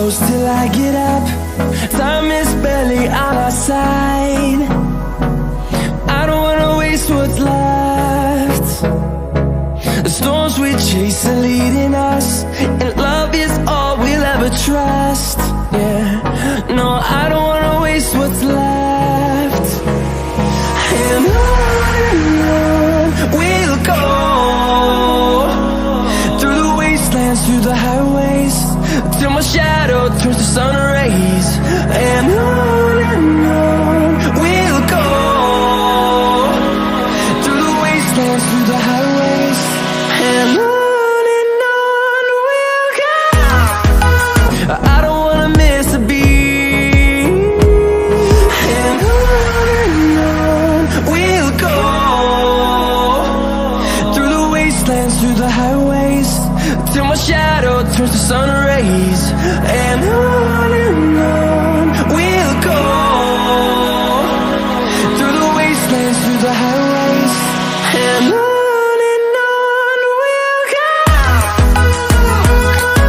close till I get up. Time is barely on our side. I don't wanna waste what's left. The storms we chase are leading us, and love is all we'll ever trust. Yeah, no, I don't wanna waste what's left. And on we'll go, through the wastelands, through the highways, till my shadow turns to sun rays. And on we'll go, through the wastelands, through the highways, and on we'll go. I don't wanna miss a beat. And on we'll go, through the wastelands, through the highways, till my shadow turns to sun rays. And